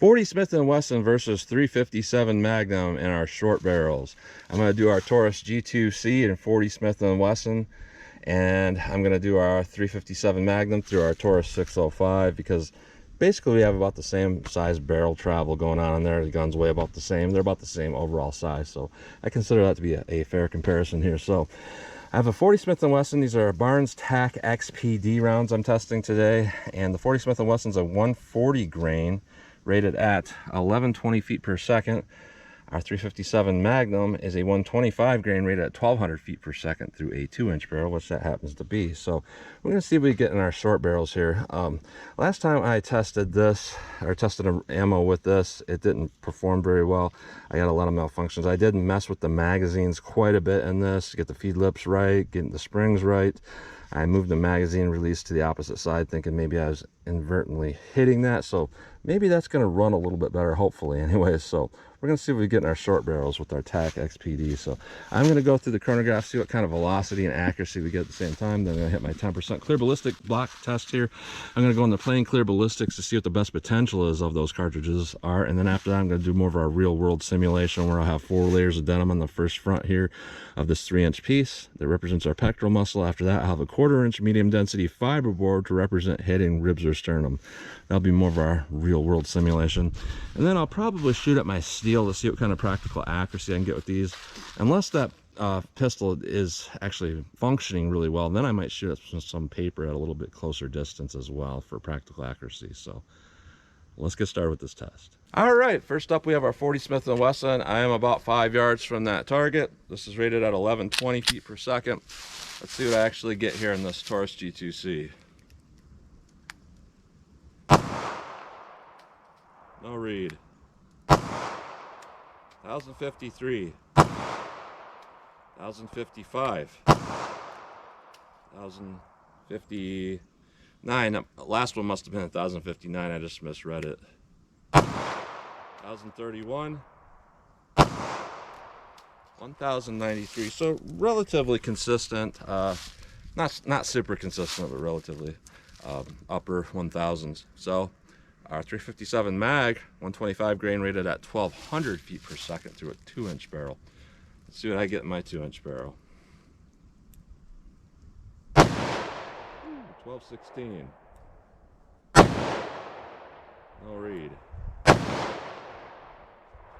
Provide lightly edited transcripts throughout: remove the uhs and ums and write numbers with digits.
40 Smith & Wesson versus 357 Magnum in our short barrels. I'm going to do our Taurus G2C and 40 Smith & Wesson, and I'm going to do our 357 Magnum through our Taurus 605, because basically we have about the same size barrel travel going on in there. The guns weigh about the same. They're about the same overall size, so I consider that to be a fair comparison here. So I have a 40 Smith & Wesson. These are Barnes TAC-XPD rounds I'm testing today, and the 40 Smith & Wesson's a 140 grain rated at 1120 feet per second. Our 357 Magnum is a 125 grain rated at 1200 feet per second through a 2-inch barrel, which that happens to be. So we're going to see if we get in our short barrels here. Last time I tested this, or tested an ammo with this, it didn't perform very well. I got a lot of malfunctions. I did mess with the magazines quite a bit in this to get the feed lips right, getting the springs right. I moved the magazine release to the opposite side, thinking maybe I was inadvertently hitting that. So maybe that's going to run a little bit better, hopefully. Anyways, so we're going to see if we get in our short barrels with our TAC-XPD. So I'm going to go through the chronograph, see what kind of velocity and accuracy we get at the same time. Then I'm going to hit my 10% clear ballistic block test here. I'm going to go in the plain clear ballistics to see what the best potential is of those cartridges are. And then after that, I'm going to do more of our real world simulation, where I'll have 4 layers of denim on the first front here of this 3-inch piece that represents our pectoral muscle. After that, I'll have a 1/4-inch medium density fiberboard to represent hitting ribs or sternum. That'll be more of our real world simulation. And then I'll probably shoot at my steel to see what kind of practical accuracy I can get with these. Unless that pistol is actually functioning really well, then I might shoot at some paper at a little bit closer distance as well for practical accuracy. So let's get started with this test. All right, first up we have our 40 Smith & Wesson. I am about 5 yards from that target. This is rated at 1120 feet per second. Let's see what I actually get here in this Taurus G2C. No read. 1053. 1055. 1059. The last one must have been 1059. I just misread it. 1031. 1093. So relatively consistent. Not super consistent, but relatively upper 1000s. So our 357 mag, 125 grain rated at 1200 feet per second through a 2-inch barrel. Let's see what I get in my 2-inch barrel. 1216. No read.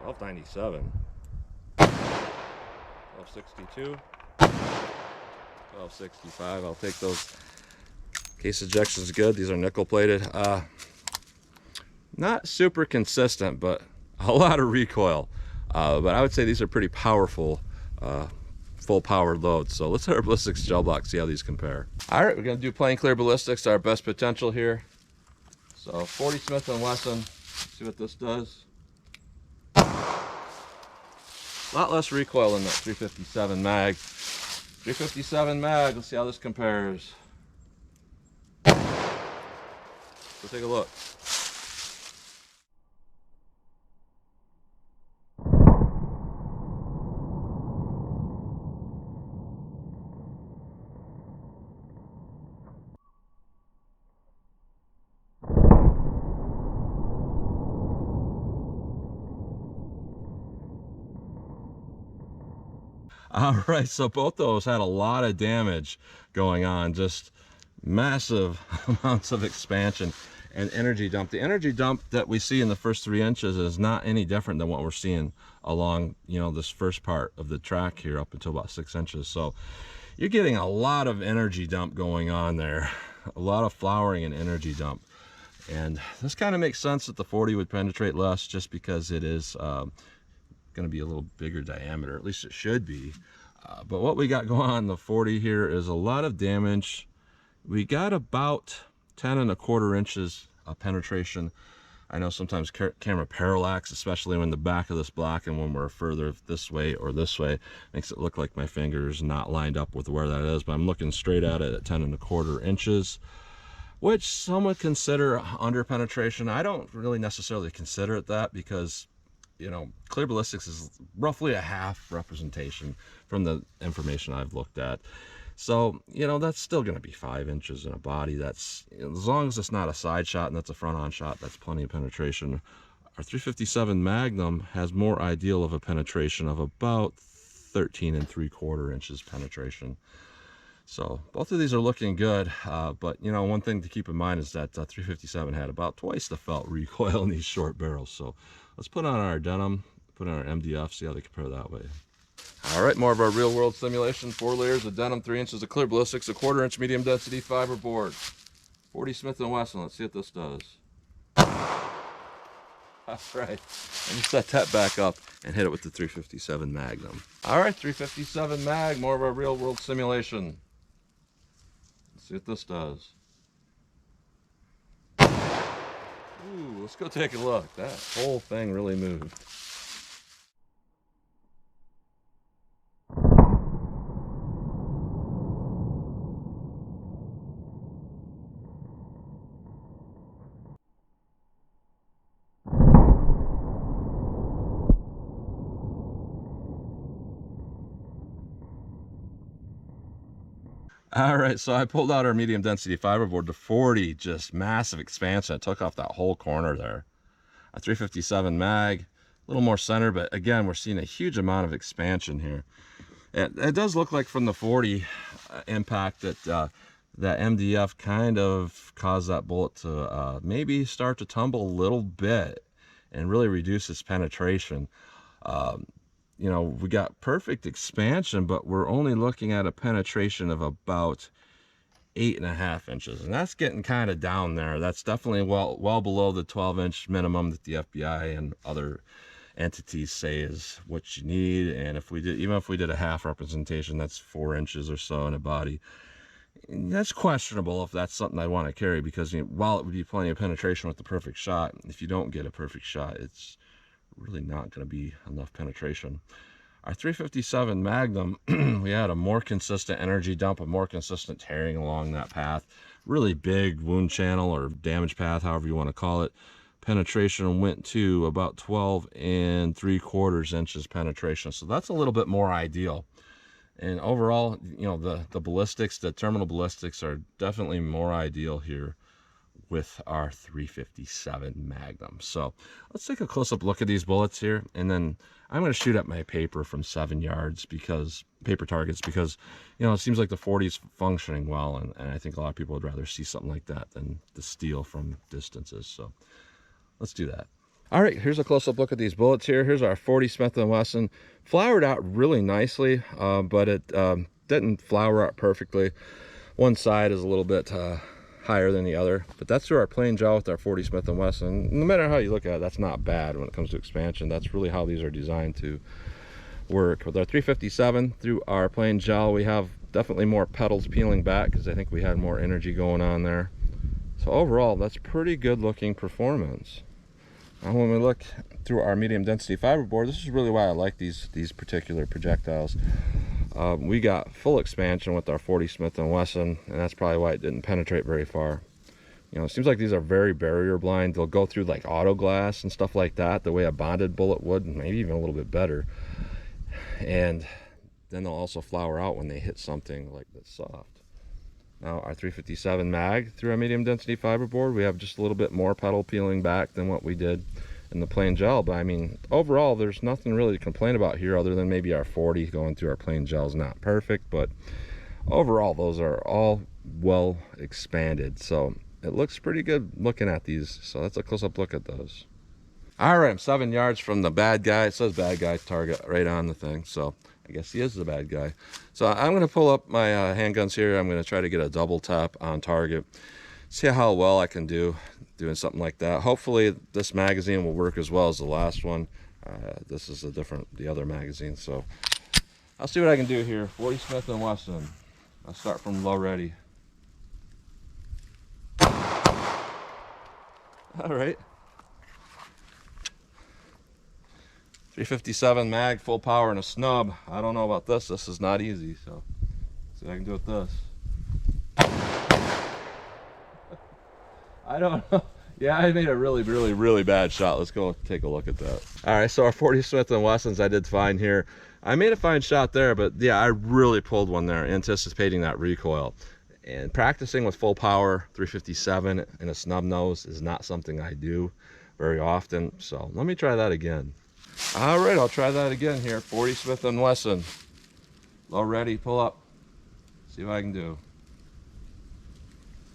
1297. 1262. 1265. I'll take those. Case ejection's good. These are nickel plated. Not super consistent, but a lot of recoil. But I would say these are pretty powerful, full power loads. So let's hit our ballistics gel block, see how these compare. All right, we're gonna do plain clear ballistics, our best potential here. So 40 Smith & Wesson, see what this does. A lot less recoil in that 357 mag. 357 mag, let's see how this compares. So take a look. All right, so both those had a lot of damage going on, just massive amounts of expansion and energy dump. The energy dump that we see in the first 3 inches is not any different than what we're seeing along, this first part of the track here up until about 6 inches. So you're getting a lot of energy dump going on there, a lot of flowering and energy dump. And this kind of makes sense that the 40 would penetrate less, just because it is going to be a little bigger diameter, at least it should be. But what we got going on in the 40 here is a lot of damage. We got about 10 1/4 inches of penetration. I know sometimes camera parallax, especially when the back of this block and when we're further this way or this way, makes it look like my finger's not lined up with where that is, but I'm looking straight at it at 10 1/4 inches, which some would consider under penetration. I don't really necessarily consider it that, because clear ballistics is roughly a half representation from the information I've looked at. So, that's still going to be 5 inches in a body. That's, as long as it's not a side shot and that's a front on shot, that's plenty of penetration. Our 357 Magnum has more ideal of a penetration of about 13 3/4 inches penetration. So both of these are looking good, but you know, one thing to keep in mind is that 357 had about twice the felt recoil in these short barrels. So let's put on our Denim, put on our MDF, see how they compare that way. All right, more of our real world simulation. 4 layers of Denim, 3 inches of clear ballistics, a 1/4 inch medium density fiber board. 40 Smith & Wesson. Let's see what this does. All right, let me set that back up and hit it with the 357 Magnum. All right, 357 Mag, more of our real world simulation. Let's see what this does. Ooh, let's go take a look. That whole thing really moved. All right, so I pulled out our medium density fiberboard to 40, just massive expansion. I took off that whole corner there. A 357 Mag, a little more center, but again, we're seeing a huge amount of expansion here. It does look like from the 40 impact that that MDF kind of caused that bullet to maybe start to tumble a little bit and really reduce its penetration. You know, we got perfect expansion, but we're only looking at a penetration of about 8.5 inches, and that's getting kind of down there. That's definitely well below the 12-inch minimum that the FBI and other entities say is what you need. And if we did, even if we did a half representation, that's 4 inches or so in a body. That's questionable if that's something I want to carry, because you know, while it would be plenty of penetration with the perfect shot, if you don't get a perfect shot, it's really not going to be enough penetration. Our 357 Magnum, we had a more consistent energy dump, a more consistent tearing along that path. Really big wound channel or damage path, however you want to call it. Penetration went to about 12 3/4 inches penetration. So that's a little bit more ideal. And overall, you know, the ballistics, the terminal ballistics are definitely more ideal here with our 357 Magnum. So let's take a close-up look at these bullets here, and then I'm going to shoot at my paper from 7 yards, because paper targets, because you know, it seems like the 40 is functioning well, and I think a lot of people would rather see something like that than the steel from distances. So let's do that. All right, here's a close-up look at these bullets here. Here's our 40 Smith & Wesson. Flowered out really nicely, but it didn't flower out perfectly. One side is a little bit higher than the other, but that's through our plain gel with our 40 Smith & Wesson. No matter how you look at it, that's not bad when it comes to expansion. That's really how these are designed to work. With our 357, through our plain gel, we have definitely more petals peeling back, because I think we had more energy going on there. So overall, that's pretty good looking performance. Now when we look through our medium density fiberboard, this is really why I like these particular projectiles. We got full expansion with our 40 Smith & Wesson, and that's probably why it didn't penetrate very far. You know, it seems like these are very barrier blind. They'll go through like auto glass and stuff like that, the way a bonded bullet would, and maybe even a little bit better. And then they'll also flower out when they hit something like this soft. Now our 357 Mag, through our medium density fiberboard, we have just a little bit more petal peeling back than what we did in the plain gel. But I mean, overall, there's nothing really to complain about here, other than maybe our 40 going through our plain gel is not perfect, but overall those are all well expanded. So it looks pretty good looking at these. So that's a close-up look at those. All right, I'm 7 yards from the bad guy. It says bad guy target right on the thing, so I guess he is the bad guy. So I'm going to pull up my handguns here. I'm going to try to get a double tap on target, see how well I can do doing something like that. Hopefully this magazine will work as well as the last one. This is the other magazine, so I'll see what I can do here. 40 Smith & Wesson. I'll start from low ready. All right. 357 Mag, full power and a snub. I don't know about this. This is not easy, so see what I can do with this. I don't know. Yeah, I made a really bad shot. Let's go take a look at that. All right, so our 40 Smith & Wessons, I did fine here. I made a fine shot there, but yeah, I really pulled one there, anticipating that recoil. And practicing with full power 357 and a snub nose is not something I do very often. So let me try that again. All right, I'll try that again here. 40 Smith & Wesson. Low ready, pull up. See what I can do.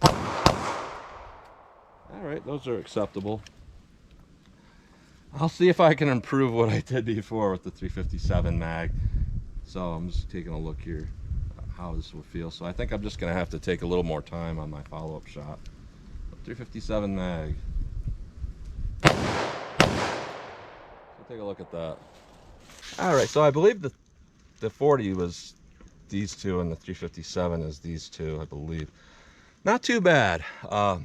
All right, those are acceptable. I'll see if I can improve what I did before with the 357 mag. So I'm just taking a look here how this will feel. So I think I'm just gonna have to take a little more time on my follow-up shot. 357 mag. So take a look at that. All right, so I believe the 40 was these two and the 357 is these two, I believe. Not too bad. Let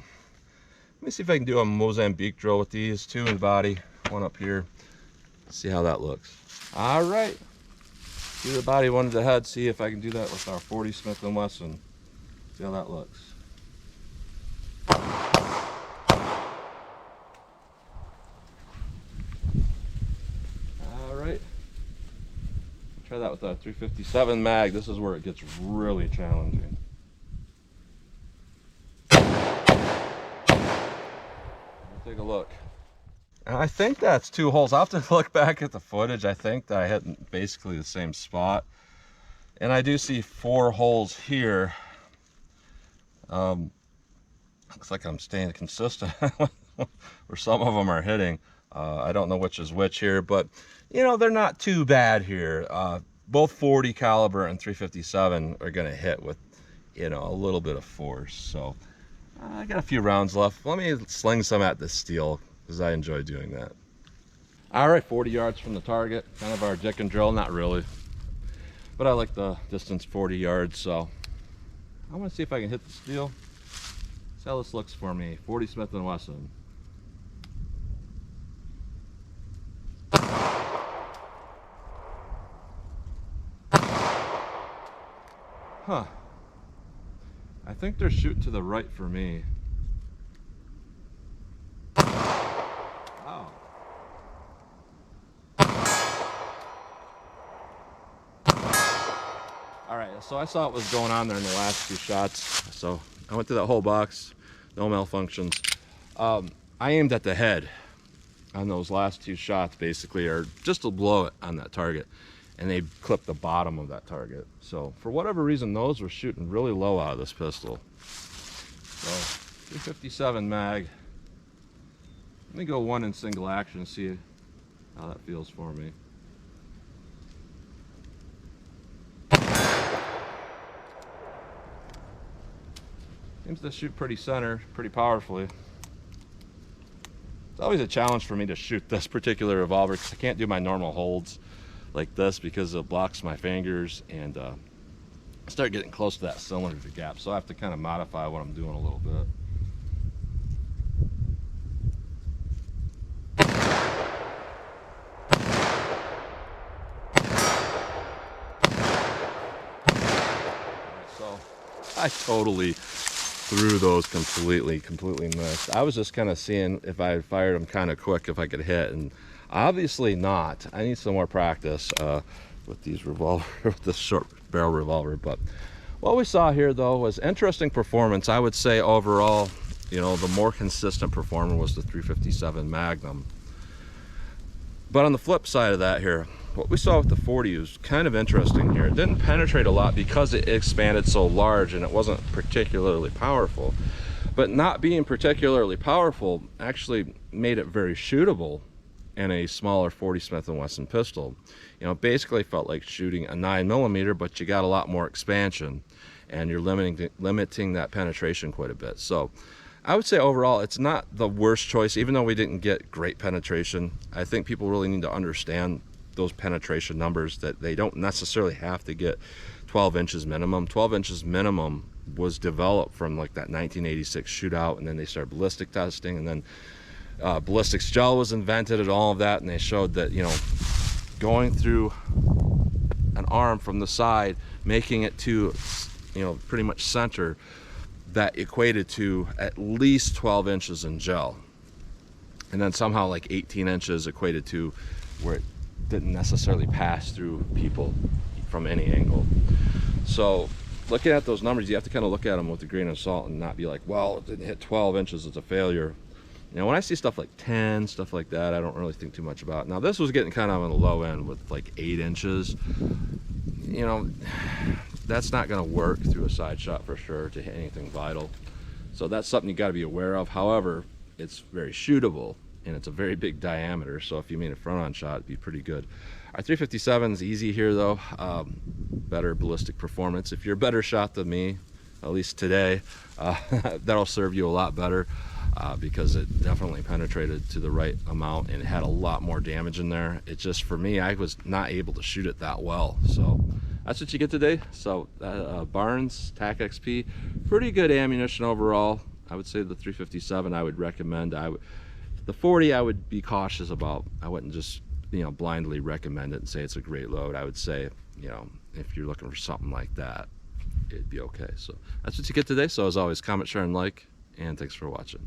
me see if I can do a Mozambique drill with these, two in the body, one up here. See how that looks. All right. Do the body, one to the head. See if I can do that with our 40 Smith & Wesson. See how that looks. All right. Try that with a 357 mag. This is where it gets really challenging. Take a look. And I think that's 2 holes. I'll have to look back at the footage. I think that I hit basically the same spot. And I do see 4 holes here. Looks like I'm staying consistent where some of them are hitting. I don't know which is which here, but you know, they're not too bad here. Both 40 caliber and 357 are going to hit with, you know, a little bit of force. So I got a few rounds left. Let me sling some at this steel because I enjoy doing that. All right, 40 yards from the target, kind of our dick and drill. Not really, but I like the distance 40 yards. So I want to see if I can hit the steel. See how this looks for me. 40 Smith & Wesson. Huh. I think they're shooting to the right for me. Wow. All right, so I saw what was going on there in the last 2 shots. So I went through that whole box, no malfunctions. I aimed at the head on those last 2 shots, basically, or just to blow it on that target. And they clipped the bottom of that target. So for whatever reason, those were shooting really low out of this pistol. So 357 mag. Let me go 1 in single action, see how that feels for me. Seems to shoot pretty center, pretty powerfully. It's always a challenge for me to shoot this particular revolver because I can't do my normal holds like this because it blocks my fingers and start getting close to that cylinder gap. So I have to kind of modify what I'm doing a little bit. So I totally threw those completely missed. I was just kind of seeing if I had fired them kind of quick if I could hit, and obviously not. I need some more practice with these revolver, with this short barrel revolver. But what we saw here though was interesting performance. I would say overall, you know, the more consistent performer was the 357 Magnum. But on the flip side of that here, what we saw with the 40 was kind of interesting here. It didn't penetrate a lot because it expanded so large and it wasn't particularly powerful. But not being particularly powerful actually made it very shootable in a smaller 40 Smith & Wesson pistol. You know, basically felt like shooting a 9mm, but you got a lot more expansion and you're limiting that penetration quite a bit. So I would say overall it's not the worst choice, even though we didn't get great penetration. I think people really need to understand those penetration numbers, that they don't necessarily have to get 12 inches minimum. 12 inches minimum was developed from like that 1986 shootout, and then they started ballistic testing, and then ballistics gel was invented and all of that, and they showed that, you know, going through an arm from the side, making it to, you know, pretty much center, that equated to at least 12 inches in gel. And then somehow like 18 inches equated to where it didn't necessarily pass through people from any angle. So looking at those numbers, you have to kind of look at them with a grain of salt and not be like, well, it didn't hit 12 inches, it's a failure. You know, when I see stuff like 10, stuff like that, I don't really think too much about it. Now this was getting kind of on the low end with like 8 inches. You know, that's not going to work through a side shot for sure to hit anything vital. So that's something you got to be aware of. However, it's very shootable and it's a very big diameter. So if you made a front on shot, it'd be pretty good. Our 357 is easy here though. Better ballistic performance. If you're a better shot than me, at least today, that'll serve you a lot better. Because it definitely penetrated to the right amount and it had a lot more damage in there. It just, for me, I was not able to shoot it that well. So that's what you get today. So Barnes TAC-XPD, pretty good ammunition overall. I would say the 357 I would recommend. The 40 I would be cautious about. I wouldn't just, you know, blindly recommend it and say it's a great load. I would say, you know, if you're looking for something like that, it'd be okay. So that's what you get today. So as always, comment, share, and like, and thanks for watching.